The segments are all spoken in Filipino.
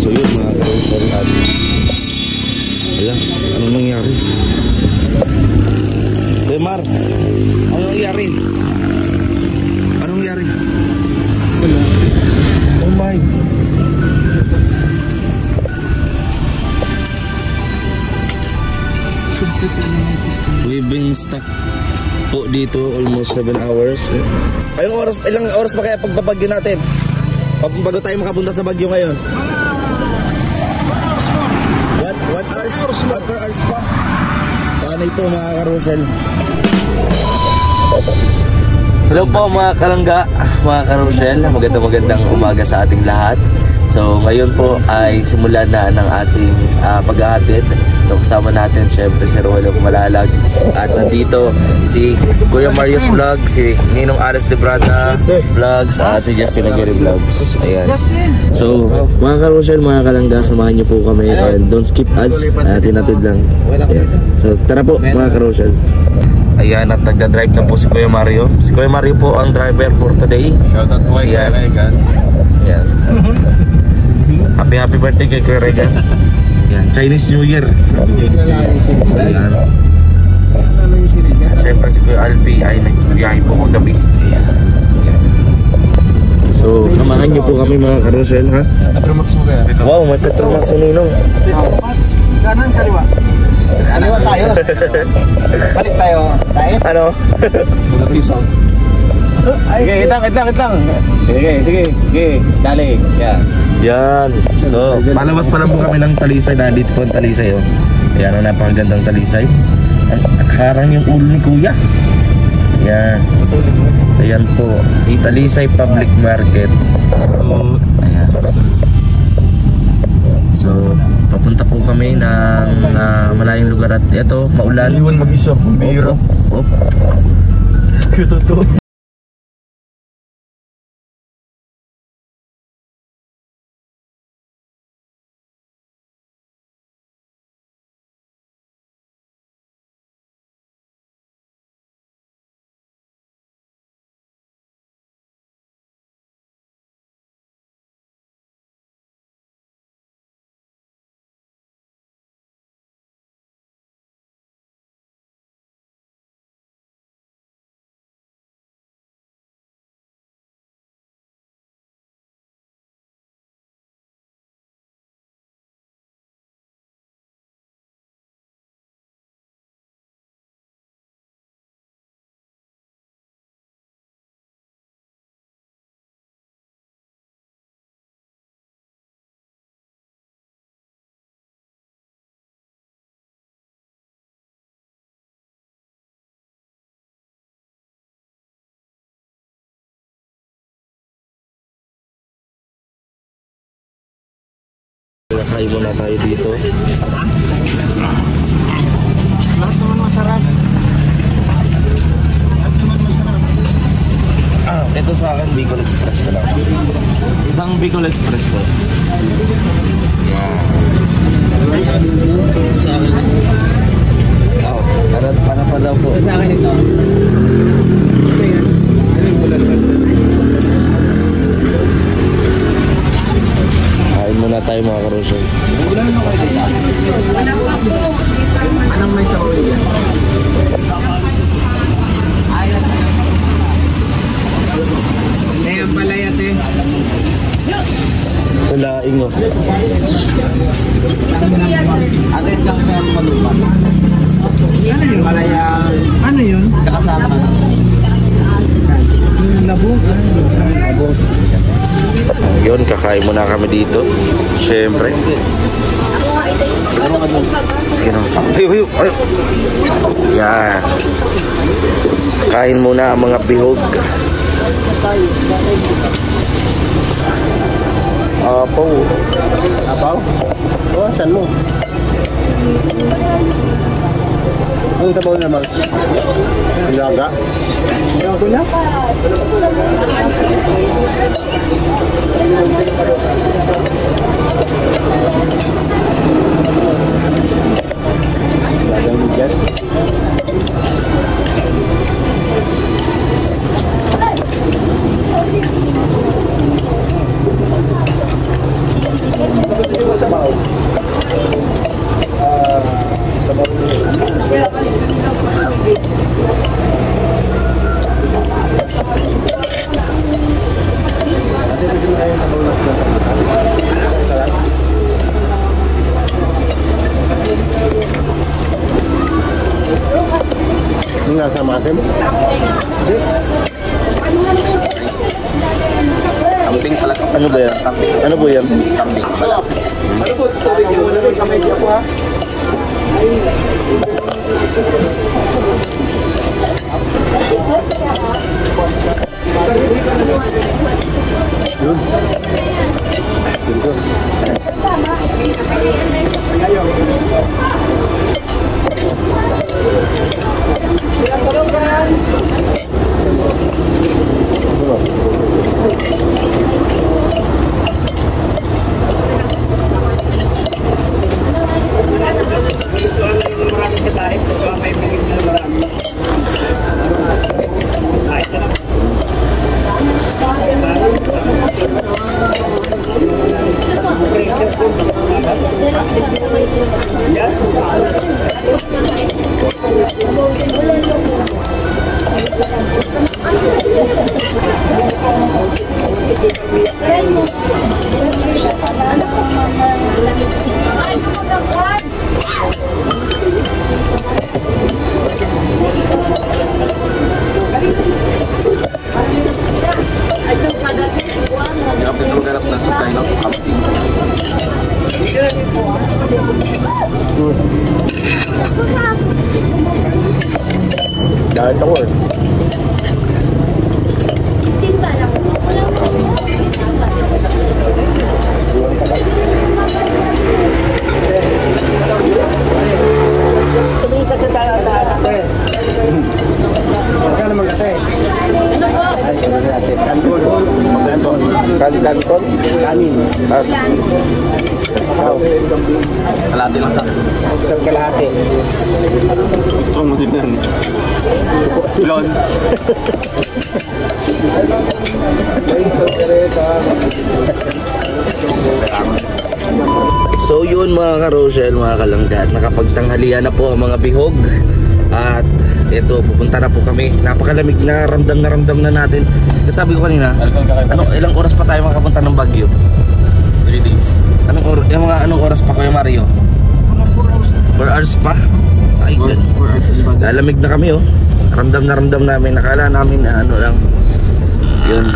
So yun mga karoser at ayan, anong nangyari? Kuya Mar, anong nangyari? Anong nangyari? Oh my. We've been stuck po dito almost 7 hours. Ilang oras pa kaya pagbabagyo natin? Bago tayo makapunta sa bagyo ngayon? 1 hours pa. Paano ito mga karousel? Hello po mga kalangga, mga karousel. Magandang umaga sa ating lahat. So ngayon po ay simula na ng ating paghahatid. So kasama natin syempre si Rolo Malalag. At nandito si Kuya Marius Vlog, si Ninong Ares de Brata Vlogs, si Justin Aguirre Vlogs. Ayan. So mga karousel, mga kalangga, samahan niyo po kami and don't skip ads. Tinatid lang. Ayan. So tara po mga karousel. Ayan, at nagda-drive na po si Kuya Mario. Si Kuya Mario po ang driver for today. Shoutout po kay Kuya Regan. Ayan. Happy birthday kay Kuya Regan. Ayan, Chinese New Year. Ayan. Siyempre si Kuya Alpi ay nagbiyahe po kagabi. Ayan. So, samahan niyo po kami mga karousel, ha? Petromax mo kaya? Wow, may Petromax yung Ninong. Kanan, kaliwa. Kaliwa tayo. Balik tayo. Tayo? Ano? Piso. Sige, itang. Sige. Dali. Yan. So, palabas pa lang po kami ng Talisay. Nandito po ang Talisay, oh. Ayan, ang napakagandang Talisay. Harang yung ulo ni Kuya. Yan. Ayan po. Talisay Public Market. Ayan. So, papunta po kami ng malayong lugar at ito, maulan. Iwan mag-isa. Bihira. Kito to. Kain muna tayo dito. Lahat naman masarap. Ito sa akin, Bicol Express na lang. Isang Bicol Express po. Yan. Sa akin. Para pa daw po. Sa akin ito. Kain muna tayo mga karousel. Anong may sa ulo yan? Ayan pala yan eh. Wala, ingo. Ano yung isang sa malupan? Ano yun? Malaya. Ano yun? Nakasama ka. Yung labong. Labong. Yun, kakain muna kami dito. Siyempre. Sige na. Ayo. Yan. Kain muna ang mga bihog. Apaw. Apaw? O, saan mo? Ang tabaw naman. Ilaga? Ilaga ko na? Lagang bigas. Ano po yan? Ano po, tubig yung wala rin kamay ako ha? Dahil ako eh. Kanton? Kanin. Kalati lang sa. Isang kalahati. Strong mo din yan. Lon. So yun mga ka-Rochelle, mga kalanggat, nakapagtanghalian na po ang mga bihog. At ito, pupunta na po kami. Napakalamig na ramdam na natin. Sabi ko kanina, ilang oras pa tayo makapunta ng Baguio? 3 days. Anong oras pa kayo, Mario? 4 hours pa? Ay, 4 hours in Baguio. lalamig na kami, oh. Ramdam namin. Nakala namin na ano lang. Yun.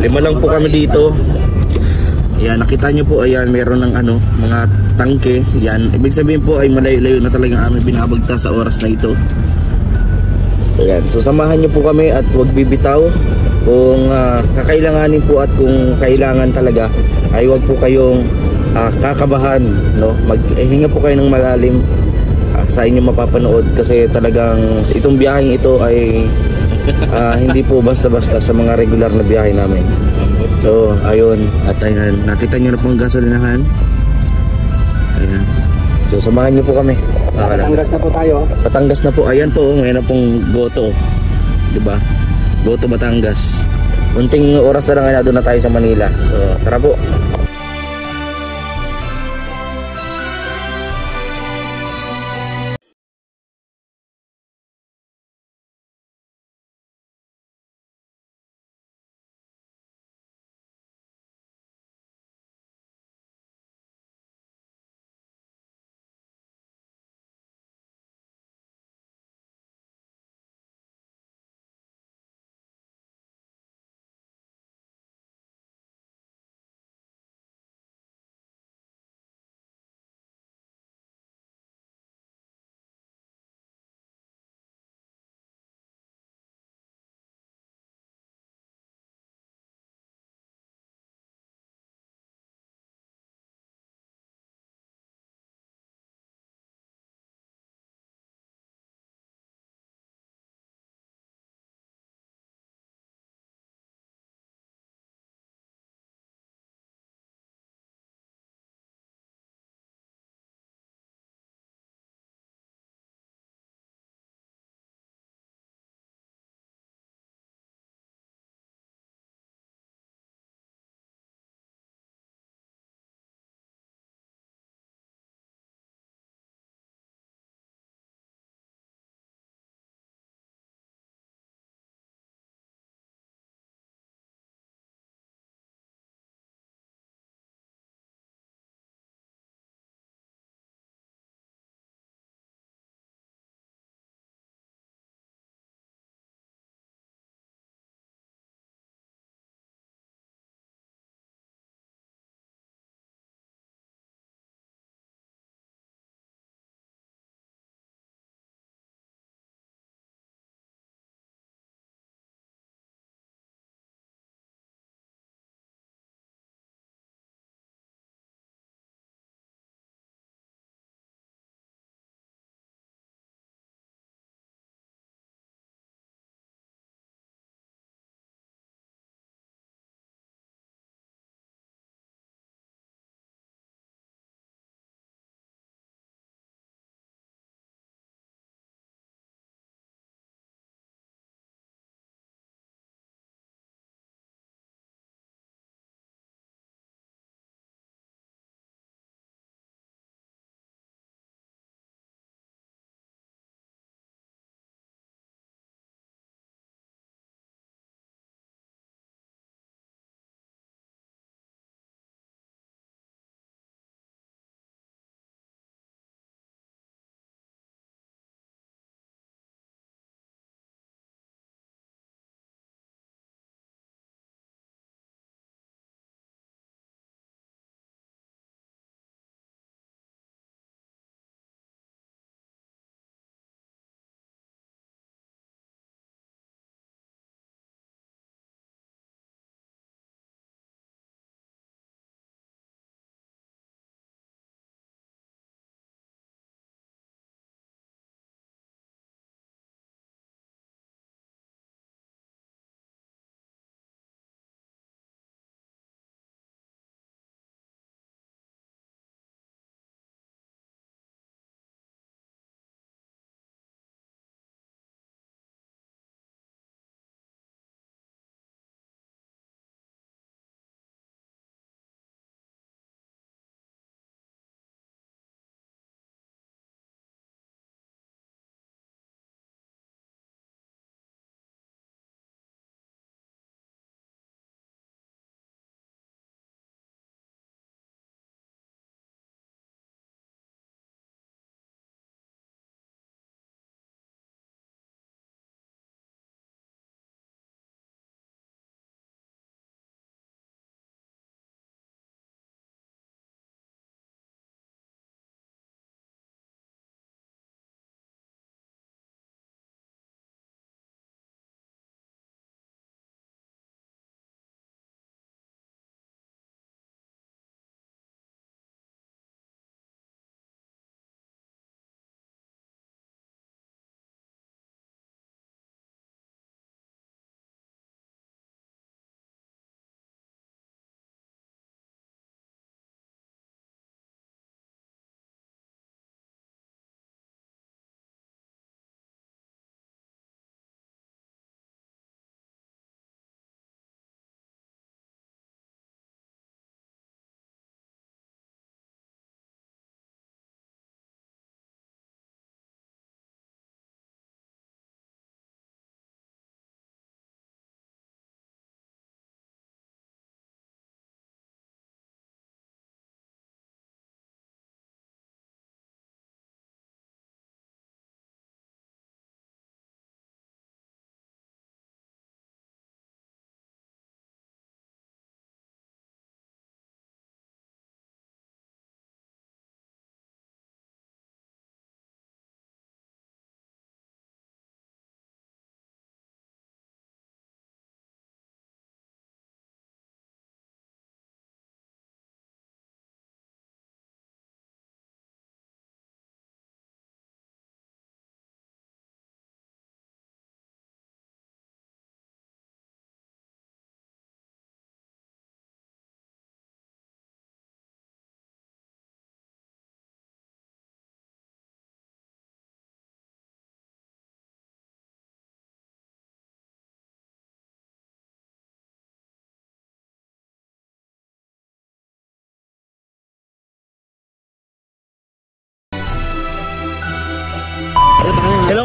5 lang po kami dito. Ayan, nakita nyo po, ayan, meron ng ano, mga tangke. Yan, ibig sabihin po ay malayo-layo na talagang aming binabagta sa oras na ito. Ayan, so samahan nyo po kami at huwag bibitaw. Kung kakailanganin po at kung kailangan talaga, ay huwag po kayong kakabahan, no? Maghinga po kayo ng malalim sa inyong mapapanood kasi talagang itong biyaheng ito ay hindi po basta-basta sa mga regular na biyahe namin. So, ayun. At ayun, nakita nyo na po ang gasolinahan. Ayan. So, samahan nyo po kami. Batangas na po tayo. Batangas na po. Ayan po, ngayon na pong Goto. Diba? Goto Batangas. Unting oras na lang na doon na tayo sa Manila. So, tara po.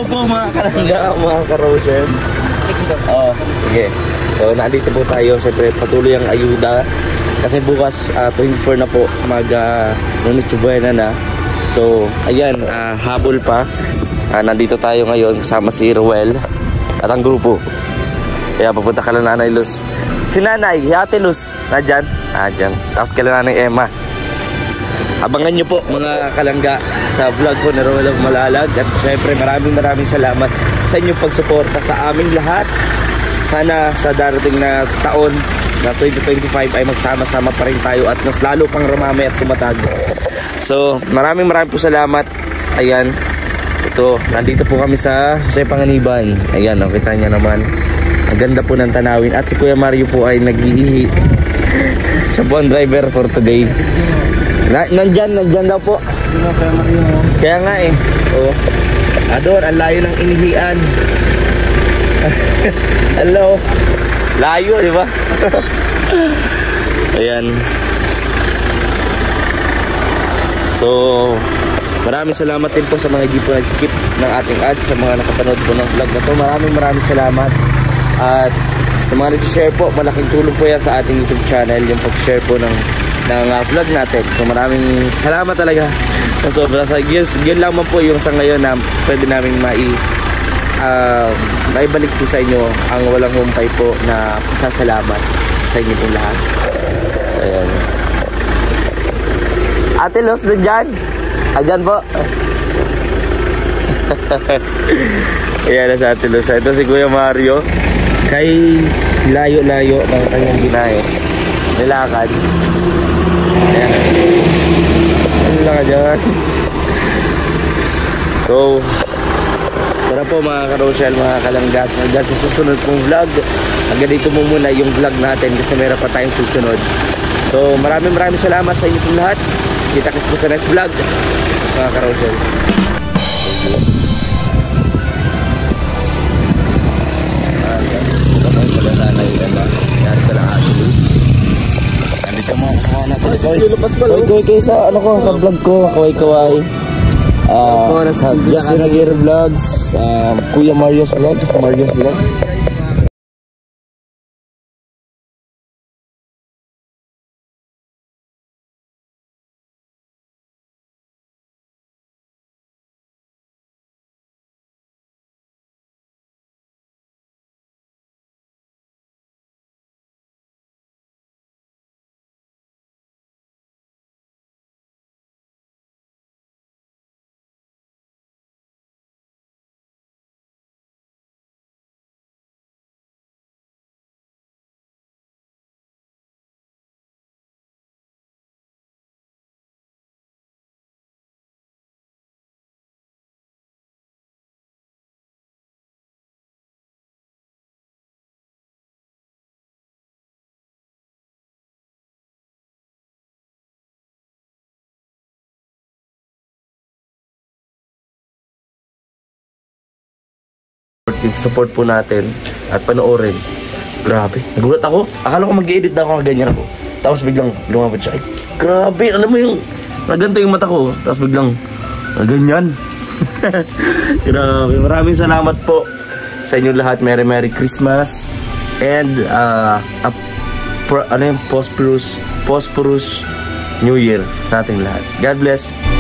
po mga kalangga, mga karosen. Oh, sige. So, nandito po tayo. Siyempre, patuloy ang ayuda. Kasi bukas, 24 na po, Lunes Buena na. So, ayan, habol pa. Nandito tayo ngayon kasama si Ruel at ang grupo. Kaya papunta ka lang Nanay Luz. Si Nanay, Ate Luz, nandyan? Nandyan. Tapos kala Nanay Emma. Abangan nyo po mga kalangga sa vlog ko na Ruel of Malalag. At syempre maraming salamat sa inyong pagsuporta sa aming lahat. Sana sa darating na taon na 2025 ay magsama-sama pa rin tayo at mas lalo pang rumami at tumatag. So maraming po salamat. Ayan, ito, nandito po kami sa Panganiban. Ayan, nakita niya naman. Ang ganda po ng tanawin. At si Kuya Mario po ay nag-iihi. Siya po ang driver for today. Nandyan daw po. Kaya nga eh. Oh. Ador, ang layo ng inihian. Hello. Layo, di ba? Ayan. So, maraming salamat din po sa mga hindi po nag-skip ng ating ads, sa mga nakapanood po ng vlog na to. Maraming salamat. At sa mga nag-share po, malaking tulong po yan sa ating YouTube channel, yung pag-share po ng vlog natin. So maraming salamat talaga. So yun lang man po yung sa ngayon na pwede namin maibalik po sa inyo ang walang humpay po na pasasalamat sa inyo pong lahat. So, ayan. Ate Los, dyan? Dyan po. Ayan na sa Ate Los. Ito si Kuya Mario. Kay layo-layo ng kanyang binahe. Nilakad. Ayan. Ano lang ka dyan? So, tara po mga karosyal, mga kalanggat. Hanggang sa susunod kong vlog. Hanggang dito mo muna yung vlog natin kasi meron pa tayong susunod. So, maraming salamat sa inyo pong lahat. Kita-kits po sa next vlog, mga karosyal. Kaway sa ano ko sa vlog ko, kaway Justin Aguirre Vlogs, Kuya Mario's Vlog, support po natin at panoorin. Grabe, nagulat ako. Akala ko mag-edit na ako, ganyan ako. Tapos biglang lumabot siya. Ay, grabe, alam mo yung naganto yung mata ko. Tapos biglang ganyan. Grabe, maraming salamat po sa inyo lahat. Merry Christmas and prosperous New Year sa ating lahat. God bless.